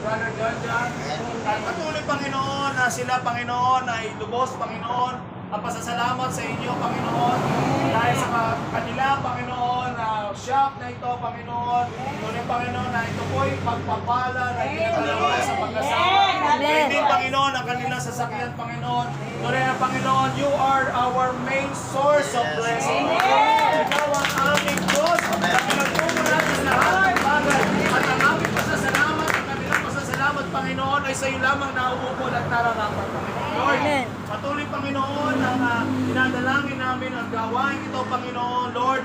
Brother John John. At patuloy, Panginoon, na sila, Panginoon, ay lubos, Panginoon, ang pasasalamat sa inyo, Panginoon, dahil sa kanila, Panginoon, na shop na ito, Panginoon, tunay, Panginoon, na ito po'y pagpapala na ginagalawa sa pagkasama. Hindi, Panginoon, ang kanilang sasakyan, Panginoon. Tunay na, Panginoon, you are our main source of blessing. Ikaw ang aming Diyos, at pinagtumo natin sa lahat ng bagay, at ang aming pasasalamat, ang kanilang pasasalamat, Panginoon, ay sa iyo lamang nauubod at nararapat, Panginoon. Lord, patuloy, Panginoon, ang dinadalangin namin ang gawain ito, Panginoon, Lord.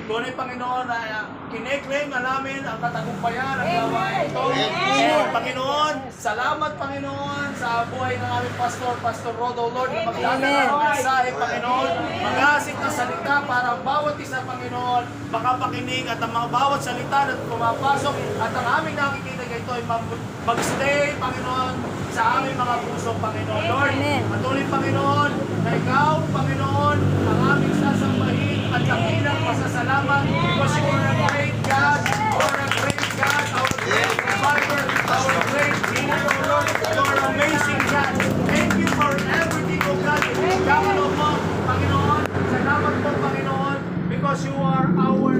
Tunay, Panginoon, na kine-claim na namin ang katagumpayan ng gawain ito. Lord, Panginoon, salamat, Panginoon, sa buhay ng aming pastor, Pastor Rodo, Lord, na magdadala ng mensahe, Panginoon, mag-asik na salita para ang bawat isa, Panginoon, makapakinig at ang mga bawat salita na pumapasok at ang aming nakikita ito ay mag-stay, Panginoon, sa aming mga puso, Panginoon. Lord, patuloy, Panginoon, na ikaw, Panginoon, ang aming sasambahin at dakilang pasasalamat because you are a great God, you are a great God, our great provider, our great healer, O Lord, you are an amazing God. Thank you for everything, O God, ikakalo mo, Panginoon. Salamat po, Panginoon, because you are our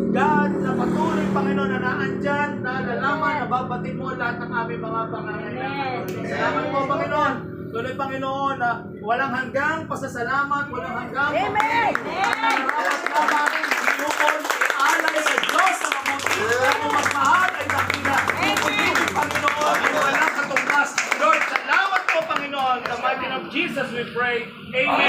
God na patuloy, Panginoon, na naandyan, na nalalaman, nababatid mo lahat ng aming mga pangangailangan. Salamat po, Panginoon. Tuloy, Panginoon, na walang hanggang pasasalamat, walang hanggang Amen! nararawat lamang sinukol, ialay sa Diyos na mabuti, at magmahal ay dakila. Pag-ibig, Panginoon, ay walang katumbas. Lord, salamat po, Panginoon. In the mighty name of Jesus we pray. Amen.